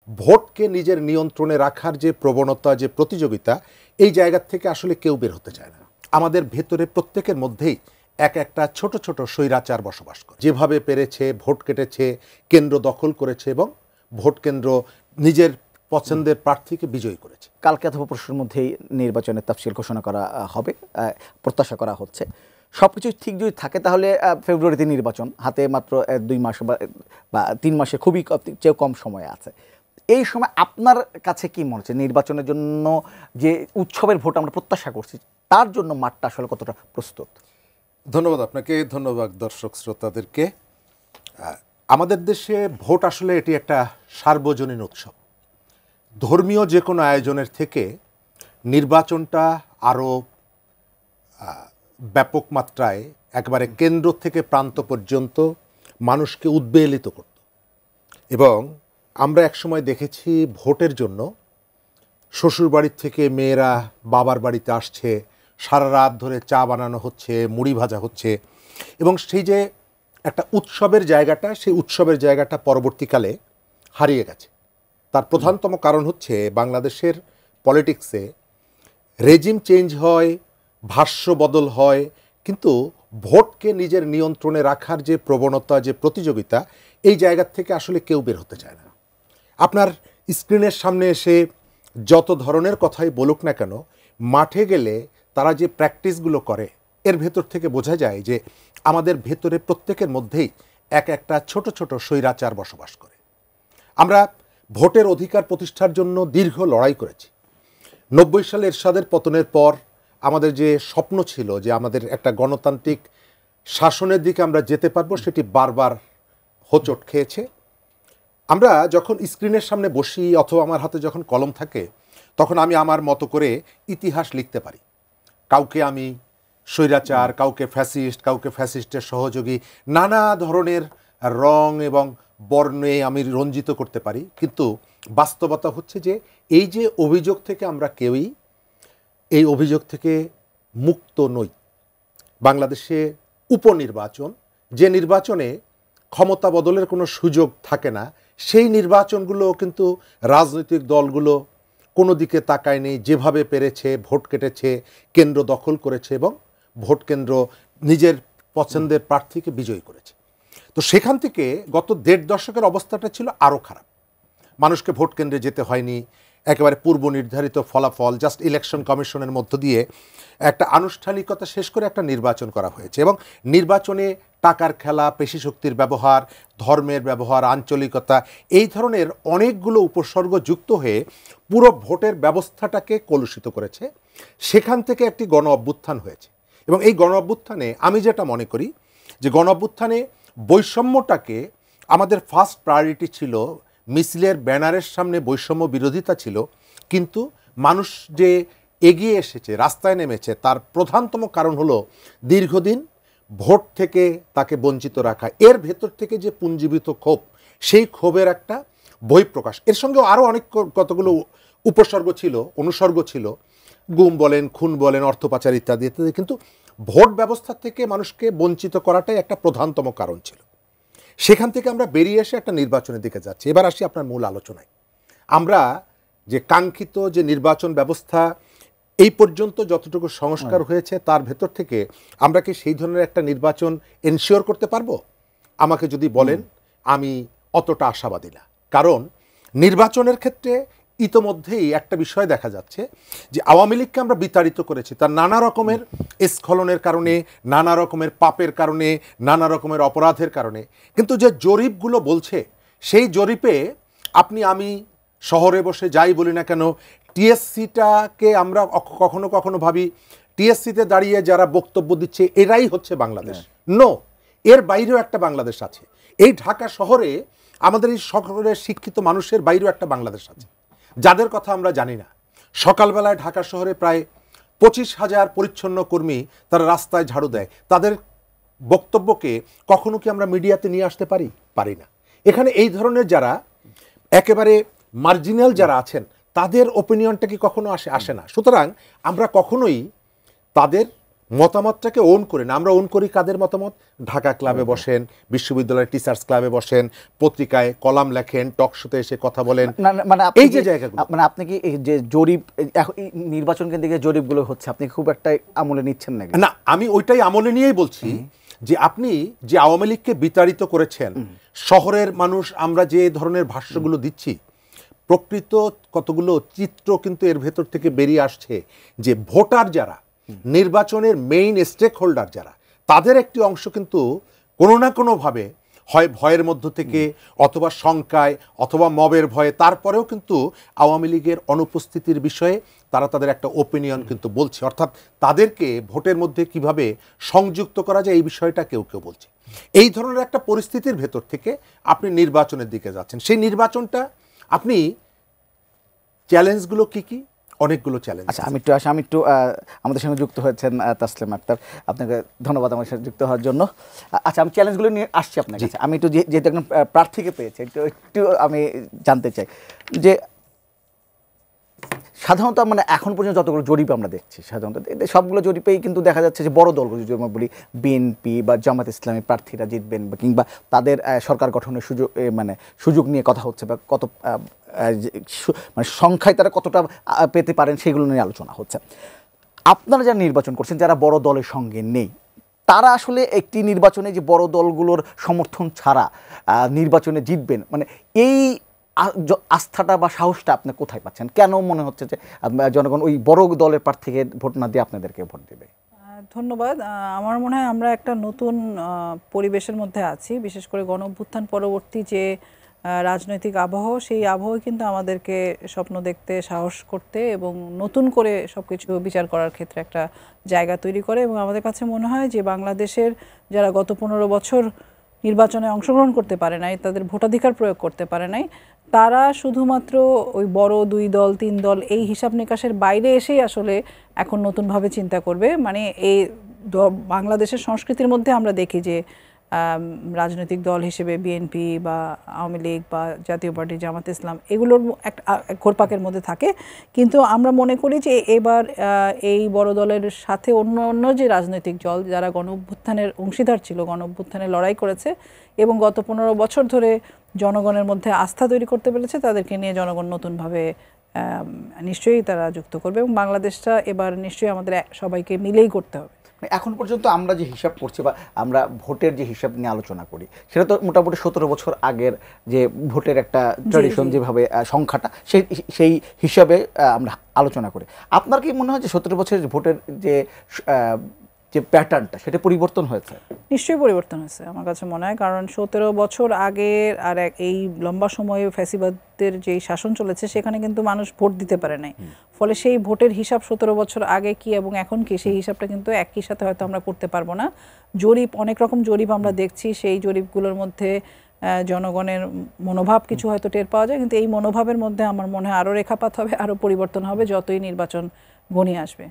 ভোটকে নিজের নিয়ন্ত্রণে রাখার যে প্রবণতা, যে প্রতিযোগিতা, এই জায়গা থেকে আসলে কেউ বের হতে চায় না। আমাদের ভেতরে প্রত্যেকের মধ্যেই একটা ছোট ছোট স্বৈরাচার বসবাস করে, যেভাবে পেরেছে ভোট কেটেছে, কেন্দ্র দখল করেছে এবং ভোট কেন্দ্র নিজের পছন্দের প্রার্থীকে বিজয়ী করেছে। কালকে অথবা পরশুর মধ্যেই নির্বাচনের তাফসিল ঘোষণা করা হবে, প্রত্যাশা করা হচ্ছে। সব কিছু ঠিক যদি থাকে তাহলে ফেব্রুয়ারিতে নির্বাচন, হাতে মাত্র 2 মাস বা 3 মাসে খুবই চেয়ে কম সময় আছে। এই সময় আপনার কাছে কি মনে হচ্ছে নির্বাচনের জন্য যে উৎসবের ভোট আমরা প্রত্যাশা করছি, তার জন্য মাঠটা আসলে কতটা প্রস্তুত? ধন্যবাদ আপনাকে, ধন্যবাদ দর্শক শ্রোতাদেরকে। আমাদের দেশে ভোট আসলে এটি একটা সার্বজনীন উৎসব। ধর্মীয় যে কোনো আয়োজনের থেকে নির্বাচনটা আরও ব্যাপক মাত্রায় একেবারে কেন্দ্র থেকে প্রান্ত পর্যন্ত মানুষকে উদ্বেলিত করত। এবং আমরা একসময় দেখেছি ভোটের জন্য শ্বশুর বাড়ির থেকে মেয়েরা বাবার বাড়িতে আসছে, সারা রাত ধরে চা বানানো হচ্ছে, মুড়ি ভাজা হচ্ছে, এবং সেই যে একটা উৎসবের জায়গাটা, সেই উৎসবের জায়গাটা পরবর্তীকালে হারিয়ে গেছে। তার প্রধানতম কারণ হচ্ছে বাংলাদেশের পলিটিক্সে রেজিম চেঞ্জ হয়, ভাষ্য বদল হয়, কিন্তু ভোটকে নিজের নিয়ন্ত্রণে রাখার যে প্রবণতা, যে প্রতিযোগিতা, এই জায়গা থেকে আসলে কেউ বের হতে চায় না। আপনার স্ক্রিনের সামনে এসে যত ধরনের কথাই বলুক না কেন, মাঠে গেলে তারা যে প্র্যাকটিসগুলো করে, এর ভেতর থেকে বোঝা যায় যে আমাদের ভেতরে প্রত্যেকের মধ্যেই একটা ছোট ছোট স্বৈরাচার বসবাস করে। আমরা ভোটের অধিকার প্রতিষ্ঠার জন্য দীর্ঘ লড়াই করেছি। 90 সালে এরশাদের পতনের পর আমাদের যে স্বপ্ন ছিল যে আমাদের একটা গণতান্ত্রিক শাসনের দিকে আমরা যেতে পারবো, সেটি বারবার হোঁচট খেয়েছে। আমরা যখন স্ক্রিনের সামনে বসি অথবা আমার হাতে যখন কলম থাকে, তখন আমি আমার মতো করে ইতিহাস লিখতে পারি। কাউকে আমি স্বৈরাচার, কাউকে ফ্যাসিস্ট, কাউকে ফ্যাসিস্টের সহযোগী, নানা ধরনের রং এবং বর্ণে আমি রঞ্জিত করতে পারি। কিন্তু বাস্তবতা হচ্ছে যে এই যে অভিযোগ থেকে আমরা কেউই এই অভিযোগ থেকে মুক্ত নই। বাংলাদেশে উপনির্বাচন, যে নির্বাচনে ক্ষমতা বদলের কোনো সুযোগ থাকে না, সেই নির্বাচনগুলো কিন্তু রাজনৈতিক দলগুলো কোনো দিকে তাকায়নি, যেভাবে পেরেছে ভোট কেটেছে, কেন্দ্র দখল করেছে এবং ভোট কেন্দ্র নিজের পছন্দের প্রার্থীকে বিজয়ী করেছে। তো সেখান থেকে গত 1.5 দশকের অবস্থাটা ছিল আরও খারাপ। মানুষকে ভোট কেন্দ্রে যেতে হয়নি, একেবারে পূর্ব নির্ধারিত ফলাফল, জাস্ট ইলেকশন কমিশনের মধ্য দিয়ে একটা আনুষ্ঠানিকতা শেষ করে একটা নির্বাচন করা হয়েছে। এবং নির্বাচনে টাকার খেলা, পেশি শক্তির ব্যবহার, ধর্মের ব্যবহার, আঞ্চলিকতা, এই ধরনের অনেকগুলো উপসর্গ যুক্ত হয়ে পুরো ভোটের ব্যবস্থাটাকে কলুষিত করেছে। সেখান থেকে একটি গণ অভ্যুত্থান হয়েছে। এবং এই গণ অভ্যুত্থানে আমি যেটা মনে করি যে গণ অভ্যুত্থানে বৈষম্যটাকে আমাদের ফার্স্ট প্রায়োরিটি ছিল। মিছিলের ব্যানারের সামনে বৈষম্য বিরোধিতা ছিল, কিন্তু মানুষ যে এগিয়ে এসেছে, রাস্তায় নেমেছে, তার প্রধানতম কারণ হলো দীর্ঘদিন ভোট থেকে তাকে বঞ্চিত রাখা। এর ভেতর থেকে যে পুঞ্জীবিত ক্ষোভ, সেই ক্ষোভের একটা বহিঃপ্রকাশ। এর সঙ্গে আরও অনেক কতগুলো উপসর্গ ছিল, অনুসর্গ ছিল, গুম বলেন, খুন বলেন, অর্থ পাচার ইত্যাদি ইত্যাদি। কিন্তু ভোট ব্যবস্থা থেকে মানুষকে বঞ্চিত করাটাই একটা প্রধানতম কারণ ছিল। সেখান থেকে আমরা বেরিয়ে এসে একটা নির্বাচনের দিকে যাচ্ছি। এবার আসি আপনার মূল আলোচনায়। আমরা যে কাঙ্ক্ষিত যে নির্বাচন ব্যবস্থা এই পর্যন্ত যতটুকু সংস্কার হয়েছে, তার ভেতর থেকে আমরা কি সেই ধরনের একটা নির্বাচন এনশিওর করতে পারবো? আমাকে যদি বলেন, আমি অতটা আশাবাদী না। কারণ নির্বাচনের ক্ষেত্রে ইতোমধ্যেই একটা বিষয় দেখা যাচ্ছে যে আওয়ামী লীগকে আমরা বিতাড়িত করেছি তার নানা রকমের স্খলনের কারণে, নানা রকমের পাপের কারণে, নানা রকমের অপরাধের কারণে। কিন্তু যে জরিপগুলো বলছে, সেই জরিপে আপনি আমি শহরে বসে যাই বলি না কেন, টিএসসিটাকে আমরা কখনো কখনো ভাবি টিএসসিতে দাঁড়িয়ে যারা বক্তব্য দিচ্ছে এরাই হচ্ছে বাংলাদেশ। নো, এর বাইরেও একটা বাংলাদেশ আছে। এই ঢাকা শহরে আমাদের এই শহরের শিক্ষিত মানুষের বাইরেও একটা বাংলাদেশ আছে, যাদের কথা আমরা জানি না। সকালবেলায় ঢাকা শহরে প্রায় 25,000 পরিচ্ছন্ন কর্মী তারা রাস্তায় ঝাড়ু দেয়। তাদের বক্তব্যকে কখনো কি আমরা মিডিয়াতে নিয়ে আসতে পারি না। এখানে এই ধরনের যারা একেবারে মার্জিনাল যারা আছেন, তাদের ওপিনিয়নটা কি কখনো আসে না। সুতরাং আমরা কখনোই তাদের মতামতটাকে ওন করে না। আমরা ওন করি কাদের মতামত? ঢাকা ক্লাবে বসেন, বিশ্ববিদ্যালয়ের টিচার্স ক্লাবে বসেন, পত্রিকায় কলাম লেখেন, টক শোতে এসে কথা বলেন, মানে এই যে জায়গাগুলো। মানে আপনি কি এই যে জরিপ এখন নির্বাচন কেন্দ্রিক যে জরিপগুলো হচ্ছে আপনি খুব একটা আমলে নিচ্ছেন নাকি? না, আমি ওইটাই আমলে নিয়েই বলছি যে আপনি যে আওয়ামী লীগকে বিতাড়িত করেছেন, শহরের মানুষ আমরা যে ধরনের ভাষ্যগুলো দিচ্ছি, প্রকৃত কতগুলো চিত্র কিন্তু এর ভেতর থেকে বেরিয়ে আসছে যে ভোটার যারা, নির্বাচনের মেইন স্টেক হোল্ডার যারা, তাদের একটি অংশ কিন্তু কোনো না কোনোভাবে হয় ভয়ের মধ্য থেকে অথবা শঙ্কায় অথবা মবের ভয়ে তারপরেও কিন্তু আওয়ামী লীগের অনুপস্থিতির বিষয়ে তারা তাদের একটা ওপিনিয়ন কিন্তু বলছে। অর্থাৎ তাদেরকে ভোটের মধ্যে কিভাবে সংযুক্ত করা যায় এই বিষয়টা কেউ কেউ বলছে। এই ধরনের একটা পরিস্থিতির ভেতর থেকে আপনি নির্বাচনের দিকে যাচ্ছেন। সেই নির্বাচনটা আপনি চ্যালেঞ্জগুলো কি কি? অনেকগুলো চ্যালেঞ্জ। আচ্ছা, আমি একটু আমাদের সঙ্গে যুক্ত হয়েছেন তাসলিম আক্তার, আপনাকে ধন্যবাদ আমার সাথে যুক্ত হওয়ার জন্য। আচ্ছা, আমি চ্যালেঞ্জগুলো নিয়ে আসছি আপনার কাছে। আমি একটু যেহেতু একজন প্রার্থীকে পেয়েছি, একটু আমি জানতে চাই যে সাধারণত মানে এখন পর্যন্ত যতগুলো জরিপ আমরা দেখছি, সাধারণত সবগুলো জরিপেই কিন্তু দেখা যাচ্ছে যে বড় দলগুলো, যদি আমরা বলি বিএনপি বা জামাত ইসলামী প্রার্থীরা জিতবেন, বা কিংবা তাদের সরকার গঠনের সুযোগ নিয়ে কথা হচ্ছে, বা কত মানে সংখ্যায় তারা কতটা পেতে পারেন সেগুলো নিয়ে আলোচনা হচ্ছে। আপনারা যারা নির্বাচন করছেন, যারা বড় দলের সঙ্গে নেই, তারা আসলে একটি নির্বাচনে যে বড় দলগুলোর সমর্থন ছাড়া নির্বাচনে জিতবেন, মানে এই আস্থাটা বা সাহসটা আপনি কোথায় পাচ্ছেন? কেন মনে হচ্ছে যে জনগণ ওই বড় দলের প্রার্থীকে ভোট না দিয়ে আপনাদেরকে ভোট দেবে? ধন্যবাদ। আমার মনে হয় আমরা একটা নতুন পরিবেশের মধ্যে আছি, বিশেষ করে গণঅভ্যুত্থান পরবর্তী যে রাজনৈতিক আবহ, সেই আবহ কিন্তু আমাদেরকে স্বপ্ন দেখতে, সাহস করতে এবং নতুন করে সবকিছু বিচার করার ক্ষেত্রে একটা জায়গা তৈরি করে। এবং আমাদের কাছে মনে হয় যে বাংলাদেশের যারা গত 15 বছর নির্বাচনে অংশগ্রহণ করতে পারে নাই, তাদের ভোটাধিকার প্রয়োগ করতে পারে নাই, তারা শুধুমাত্র ওই বড় 2 দল 3 দল এই হিসাব নিকাশের বাইরে এসেই আসলে এখন নতুনভাবে চিন্তা করবে। মানে এই বাংলাদেশের সংস্কৃতির মধ্যে আমরা দেখি যে রাজনৈতিক দল হিসেবে বিএনপি বা আওয়ামী লীগ বা জাতীয় পার্টি, জামাত ইসলাম, এগুলোর একটা ঘোরপাকের মধ্যে থাকে। কিন্তু আমরা মনে করি যে এবার এই বড় দলের সাথে অন্য যে রাজনৈতিক দল যারা গণঅভ্যুত্থানের অংশীদার ছিল, গণঅভ্যুত্থানে লড়াই করেছে এবং গত 15 বছর ধরে জনগণের মধ্যে আস্থা তৈরি করতে পেরেছে, তাদেরকে নিয়ে জনগণ নতুনভাবে নিশ্চয়ই তারা যুক্ত করবে। এবং বাংলাদেশটা এবার নিশ্চয়ই আমাদের সবাইকে মিলেই করতে হবে। এখন পর্যন্ত আমরা যে হিসাব করছি বা আমরা ভোটের যে হিসাব নিয়ে আলোচনা করি, সেটা তো মোটামুটি 17 বছর আগের যে ভোটের একটা ট্র্যাডিশন, যেভাবে সংখ্যাটা সেই হিসাবে আমরা আলোচনা করি। আপনার কি মনে হয় যে 17 বছরের ভোটের যে প্যাটার্নটা, সেটা পরিবর্তন হয়েছে? নিশ্চয়ই পরিবর্তন হয়েছে আমার কাছে মনে হয়, কারণ 17 বছর আগের আর এই লম্বা সময়ে ফ্যাসিবাদের যেই শাসন চলেছে, সেখানে কিন্তু মানুষ ভোট দিতে পারে নাই। ফলে সেই ভোটের হিসাব 17 বছর আগে কি এবং এখন কি, সেই হিসাবটা কিন্তু একই সাথে হয়তো আমরা করতে পারবো না। জরিপ, অনেক রকম জরিপ আমরা দেখছি, সেই জরিপগুলোর মধ্যে জনগণের মনোভাব কিছু হয়তো টের পাওয়া যায়, কিন্তু এই মনোভাবের মধ্যে আমার মনে হয় আরও রেখাপাত হবে, আরও পরিবর্তন হবে যতই নির্বাচন ঘনিয়ে আসবে।